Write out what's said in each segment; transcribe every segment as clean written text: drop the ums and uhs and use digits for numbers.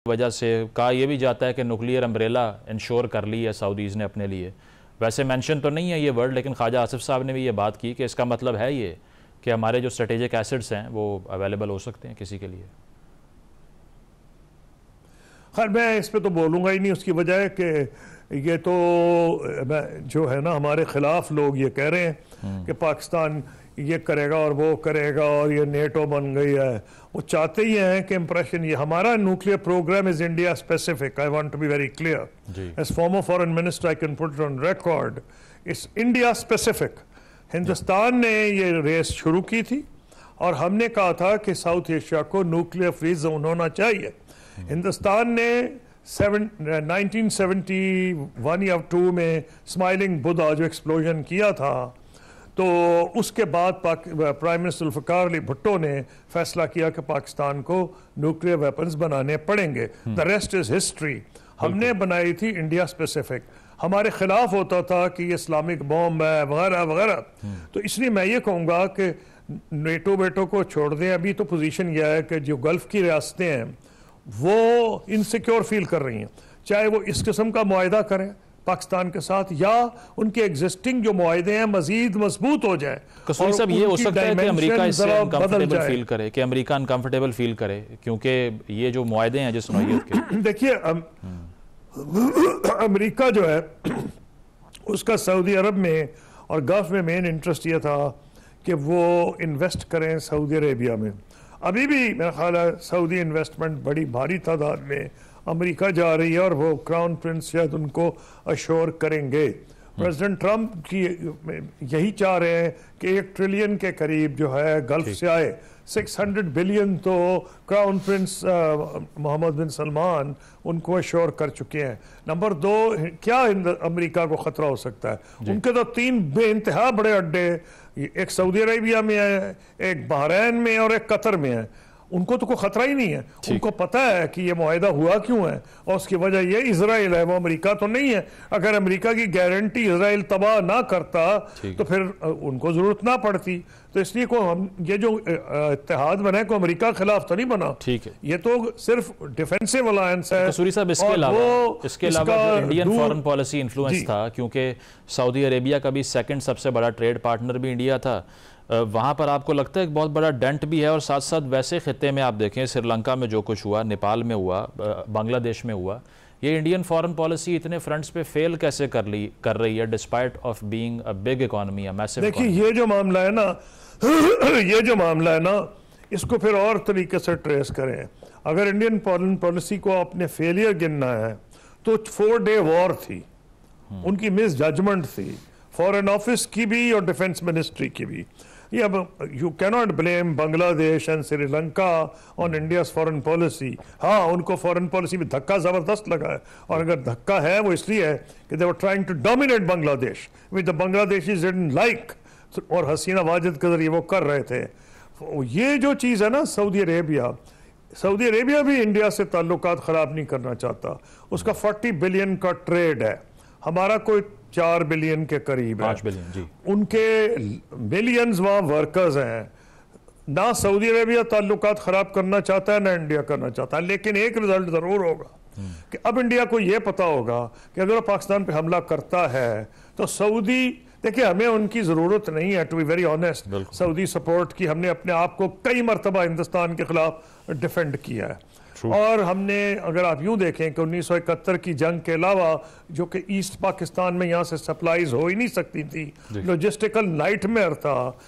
वजह से कहा यह भी जाता है कि न्यूक्लियर अम्ब्रेला इंश्योर कर ली है सऊदीज़ ने अपने लिए। वैसे मेंशन तो नहीं है ये वर्ड, लेकिन ख्वाजा आसिफ साहब ने भी ये बात की कि इसका मतलब है ये कि हमारे जो स्ट्रेटेजिक एसेट्स हैं वो अवेलेबल हो सकते हैं किसी के लिए। खैर मैं इस पे तो बोलूँगा ही नहीं, उसकी वजह है कि ये तो जो है ना हमारे ख़िलाफ़ लोग ये कह रहे हैं कि पाकिस्तान ये करेगा और वो करेगा और ये नेटो बन गई है। वो चाहते ही हैं कि इम्प्रेशन, ये हमारा nuclear programme is India specific. I want to be very clear as former foreign minister, I can put it on record, it's India specific. Hindustan ने ये रेस शुरू की थी और हमने कहा था कि साउथ एशिया को न्यूक्लियर फ्री जोन होना चाहिए। हिंदुस्तान ने 1971 या 2 में स्माइलिंग बुद्धा जो एक्सप्लोजन किया था, तो उसके बाद प्राइम मिनिस्टर जुल्फ़िकार अली भुट्टो ने फैसला किया कि पाकिस्तान को न्यूक्लियर वेपन्स बनाने पड़ेंगे। The rest is history. हमने बनाई थी इंडिया स्पेसिफिक। हमारे खिलाफ होता था कि ये इस्लामिक बॉम्ब है वगैरह वगैरह। तो इसलिए मैं ये कहूँगा कि नेटो वेटो को छोड़ दें। अभी तो पोजीशन यह है कि जो गल्फ़ की रियासतें हैं वो इनसिक्योर फील कर रही हैं, चाहे वो इस किस्म का मुआहिदा करें पाकिस्तान के साथ या उनके एग्जिस्टिंग जो मुआहिदे हैं मजीद मजबूत हो जाए। कसूरी साहब, ये हो सकता है कि अमेरिका इससे अनकंफर्टेबल फील करे, कि अमेरिका अनकंफर्टेबल फील करे, क्योंकि ये जो मुआहिदे हैं जिस नौइयत के, देखिए अमेरिका जो है उसका सऊदी अरब में और गल्फ में मेन इंटरेस्ट ये था कि वो इन्वेस्ट करें सऊदी अरेबिया में। अभी भी मेरा ख्याल है सऊदी इन्वेस्टमेंट बड़ी भारी तादाद में अमेरिका जा रही है और वो क्राउन प्रिंस शायद उनको अश्योर करेंगे। प्रेसिडेंट ट्रंप की यही चाह रहे हैं कि 1 ट्रिलियन के करीब जो है गल्फ से आए। 600 बिलियन तो क्राउन प्रिंस मोहम्मद बिन सलमान उनको अश्योर कर चुके हैं। नंबर 2, क्या अमेरिका को ख़तरा हो सकता है? उनके तो 3 बेइंतहा बड़े अड्डे, एक सऊदी अरेबिया में है, एक बहरैन में और एक कतर में है। उनको तो कोई खतरा ही नहीं है। उनको पता है कि ये मुआहिदा हुआ क्यों है और उसकी वजह ये इजराइल है, वो अमेरिका तो नहीं है। अगर अमेरिका की गारंटी इजराइल तबाह ना करता तो फिर उनको जरूरत ना पड़ती। तो इसलिए को हम ये जो इत्तेहाद बना को अमेरिका के खिलाफ तो नहीं बना, ठीक है, ये तो सिर्फ डिफेंसिव अलायंस है। कसूरी साहब, इसके अलावा इंडियन फॉरेन पॉलिसी इन्फ्लुएंस था, क्योंकि सऊदी अरेबिया का भी सेकंड सबसे बड़ा ट्रेड पार्टनर भी इंडिया था। वहाँ पर आपको लगता है एक बहुत बड़ा डेंट भी है? और साथ साथ वैसे खित्ते में आप देखें, श्रीलंका में जो कुछ हुआ, नेपाल में हुआ, बांग्लादेश में हुआ, ये इंडियन फॉरेन पॉलिसी इतने फ्रंट्स पे फेल कैसे कर रही है despite of being a big economy, a massive? देखिए ये जो मामला है ना ये जो मामला है ना, इसको फिर और तरीके से ट्रेस करें। अगर इंडियन फॉरेन पॉलिसी को अपने फेलियर गिनना है तो 4 डे वॉर थी, उनकी मिस जजमेंट थी, फॉरेन ऑफिस की भी और डिफेंस मिनिस्ट्री की भी। ये अब you cannot blame Bangladesh and Sri Lanka on India's foreign policy. हाँ, उनको फॉरेन पॉलिसी में धक्का ज़बरदस्त लगा है, और अगर धक्का है वो इसलिए है कि they were trying to dominate Bangladesh with the Bangladeshis didn't like, और हसीना वाजिद के जरिए वो कर रहे थे। ये जो चीज़ है ना, सऊदी अरेबिया भी इंडिया से ताल्लुकात ख़राब नहीं करना चाहता। उसका 40 बिलियन का ट्रेड है, हमारा कोई 4 बिलियन के करीब है। 5 बिलियन जी। उनके मिलियंस वहाँ वर्कर्स हैं। ना सऊदी अरेबिया ताल्लुकात ख़राब करना चाहता है ना इंडिया करना चाहता है, लेकिन एक रिजल्ट ज़रूर होगा कि अब इंडिया को ये पता होगा कि अगर पाकिस्तान पे हमला करता है तो सऊदी, देखिए हमें उनकी ज़रूरत नहीं है, to be very honest, Saudi support की। हमने अपने आप को कई मरतबा हिंदुस्तान के खिलाफ डिफेंड किया है। और हमने, अगर आप यूं देखें कि 1971 की जंग के अलावा जो कि ईस्ट पाकिस्तान में यहाँ से सप्लाईज हो ही नहीं सकती थी, लॉजिस्टिकल नाइटमेयर था।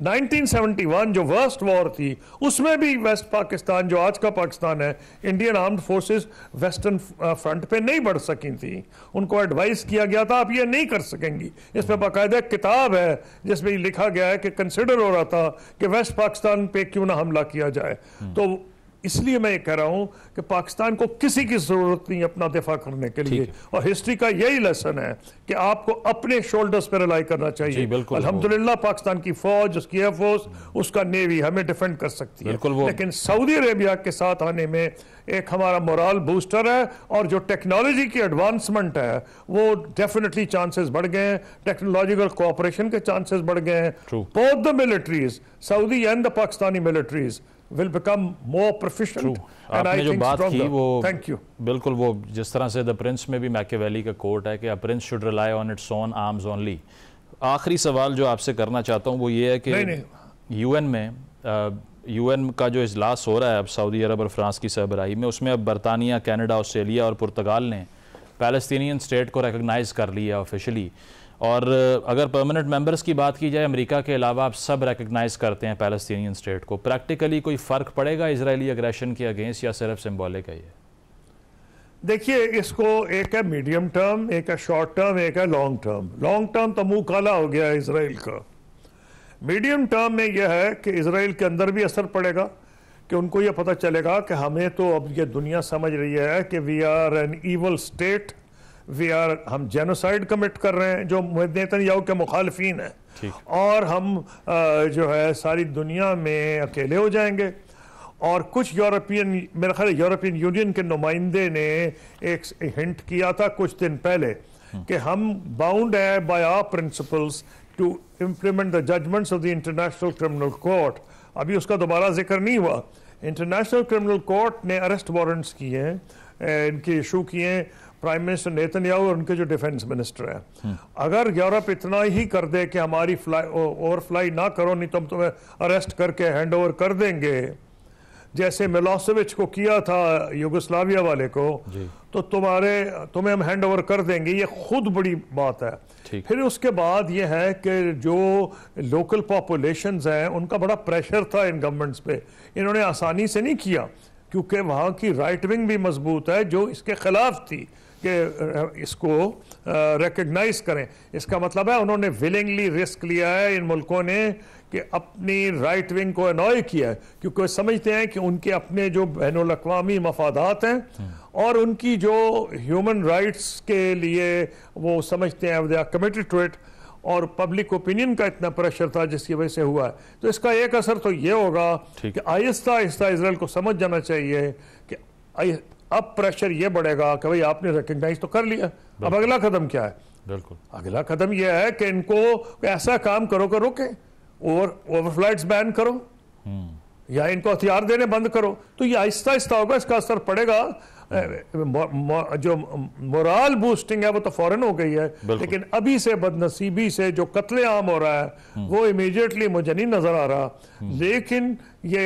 1971 जो वर्स्ट वॉर थी, उसमें भी वेस्ट पाकिस्तान, जो आज का पाकिस्तान है, Indian armed forces western front पे नहीं बढ़ सकी थी। उनको एडवाइस किया गया था आप ये नहीं कर सकेंगी। इस पर बाकायदा किताब है जिसमें लिखा गया है कि कंसिडर हो रहा था कि वेस्ट पाकिस्तान पे क्यों ना हमला किया जाए। तो इसलिए मैं ये कह रहा हूं कि पाकिस्तान को किसी की जरूरत नहीं अपना दिफा करने के लिए, और हिस्ट्री का यही लेसन है कि आपको अपने शोल्डर्स पर रिलाई करना चाहिए। अल्हम्दुलिल्लाह पाकिस्तान की फौज, उसकी एयरफोर्स, उसका नेवी हमें डिफेंड कर सकती है, लेकिन सऊदी अरेबिया के साथ आने में एक हमारा मोरल बूस्टर है, और जो टेक्नोलॉजी की एडवांसमेंट है वो डेफिनेटली चांसेस बढ़ गए हैं, टेक्नोलॉजिकल कोऑपरेशन के चांसेस बढ़ गए हैं। Both the militaries, Saudi and the Pakistani militaries, will become more proficient. आपने जो बात की वो थैंक यू, बिल्कुल वो जिस तरह से द प्रिंस में भी मैकियावेली का कोट है कि a prince should rely on its own arms only. आखिरी सवाल जो आपसे करना चाहता हूँ वो ये है कि यूएन में यूएन का जो इजलास हो रहा है अब सऊदी अरब और फ्रांस की सरबराही में, उसमें अब बरतानिया, कनाडा, ऑस्ट्रेलिया और पुर्तगाल ने पैलेस्तीनियन स्टेट को रिकग्नाइज़ कर लिया ऑफिशियली। और अगर परमानेंट मेंबर्स की बात की जाए, अमेरिका के अलावा आप सब रिकग्नाइज करते हैं पैलेस्तीनियन स्टेट को। प्रैक्टिकली कोई फ़र्क पड़ेगा इजरायली अग्रेशन के अगेंस्ट या सिर्फ सिंबॉलिक है ये? देखिए, इसको एक है मीडियम टर्म, एक है शॉर्ट टर्म, एक है लॉन्ग टर्म। लॉन्ग टर्म तो मुंह काला हो गया है इसराइल का। मीडियम टर्म में यह है कि इसराइल के अंदर भी असर पड़ेगा कि उनको यह पता चलेगा कि हमें तो अब ये दुनिया समझ रही है कि we are an evil state, हम जेनोसाइड कमिट कर रहे हैं जो नेतन्याहू के मुखालिफिन हैं, और हम जो है सारी दुनिया में अकेले हो जाएंगे। और कुछ यूरोपियन, मेरा ख्याल यूरोपियन यूनियन के नुमाइंदे ने एक हिंट किया था कुछ दिन पहले कि हम बाउंड है by our principles to implement the judgements of the International Criminal Court. अभी उसका दोबारा जिक्र नहीं हुआ। इंटरनेशनल क्रिमिनल कोर्ट ने अरेस्ट वारंट्स किए हैं, इनके इशू किए हैं प्राइम मिनिस्टर नेतन्याहू और उनके जो डिफेंस मिनिस्टर हैं। अगर यूरोप इतना ही कर दे कि हमारी ओवरफ्लाई ना करो, नहीं तो हम तुम्हें अरेस्ट करके हैंड ओवर कर देंगे, जैसे मिलोसेविच को किया था युगोस्लाविया वाले को, तो तुम्हें हम हैंड ओवर कर देंगे, ये खुद बड़ी बात है। फिर उसके बाद ये है कि जो लोकल पॉपुलेशंस हैं उनका बड़ा प्रेशर था इन गवर्नमेंट्स पे। इन्होंने आसानी से नहीं किया क्योंकि वहाँ की राइट विंग भी मजबूत है जो इसके खिलाफ थी कि इसको रिकग्नाइज करें। इसका मतलब है उन्होंने विलिंगली रिस्क लिया है इन मुल्कों ने कि अपनी राइट विंग को अनॉय किया है, क्योंकि वो समझते हैं कि उनके अपने जो बैनुल अक़वामी मफादात हैं और उनकी जो ह्यूमन राइट्स के लिए वो समझते हैं they are committed to it, और पब्लिक ओपिनियन का इतना प्रेशर था जिसकी वजह से हुआ है। तो इसका एक असर तो ये होगा कि आहिस्ता आहिस्ता इसराइल को समझ जाना चाहिए कि अब प्रेशर ये बढ़ेगा कि भाई आपने रिकग्नाइज तो कर लिया, अब अगला कदम क्या है? बिल्कुल, अगला कदम यह है कि इनको ऐसा काम करो कि रोके, ओवरफ्लाइट्स बैन करो या इनको हथियार देने बंद करो। तो ये आहिस्ता आहिस्ता होगा, इसका असर पड़ेगा। जो मोरल बूस्टिंग है वो तो फौरन हो गई है, लेकिन अभी से बदनसीबी से जो कत्लेआम हो रहा है वो इमीडिएटली मुझे नहीं नजर आ रहा। लेकिन ये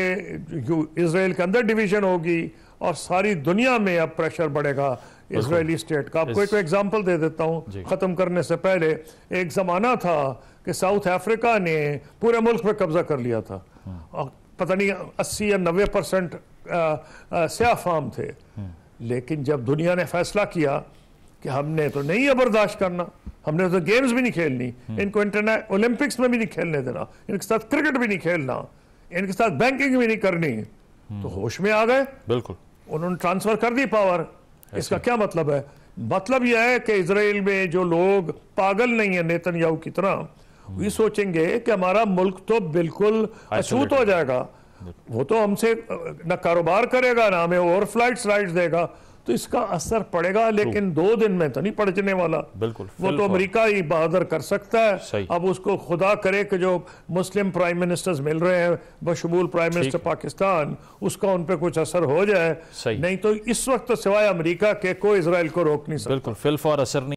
इजराइल के अंदर डिवीजन होगी और सारी दुनिया में अब प्रेशर बढ़ेगा इजरायली स्टेट का। आपको एक एग्जांपल दे देता हूँ खत्म करने से पहले। एक जमाना था कि साउथ अफ्रीका ने पूरे मुल्क पे कब्जा कर लिया था, पता नहीं 80 या 90% स्याह फार्म थे। लेकिन जब दुनिया ने फैसला किया कि हमने तो नहीं है बर्दाश्त करना, हमने तो गेम्स भी नहीं खेलनी, इनको इंटरनेशनल ओलंपिक्स में भी नहीं खेलने देना, इनके साथ क्रिकेट भी नहीं खेलना, इनके साथ बैंकिंग भी नहीं करनी, तो होश में आ गए। बिल्कुल, उन्होंने ट्रांसफर कर दी पावर। इसका क्या मतलब है? मतलब यह है कि इजराइल में जो लोग पागल नहीं है नेतन्याहू की तरह, ये सोचेंगे कि हमारा मुल्क तो बिल्कुल अछूत हो जाएगा, वो तो हमसे न कारोबार करेगा ना हमें ओवर फ्लाइट्स राइट्स देगा, तो इसका असर पड़ेगा। लेकिन 2 दिन में तो नहीं पड़ने वाला। बिल्कुल, वो तो अमेरिका ही बहादुर कर सकता है। अब उसको खुदा करे कि जो मुस्लिम प्राइम मिनिस्टर्स मिल रहे हैं बशमूल प्राइम मिनिस्टर पाकिस्तान, उसका उन पर कुछ असर हो जाए। नहीं तो इस वक्त तो सिवाय अमेरिका के कोई इजराइल को रोक नहीं सकता। बिल्कुल, फिल फॉर असर नहीं।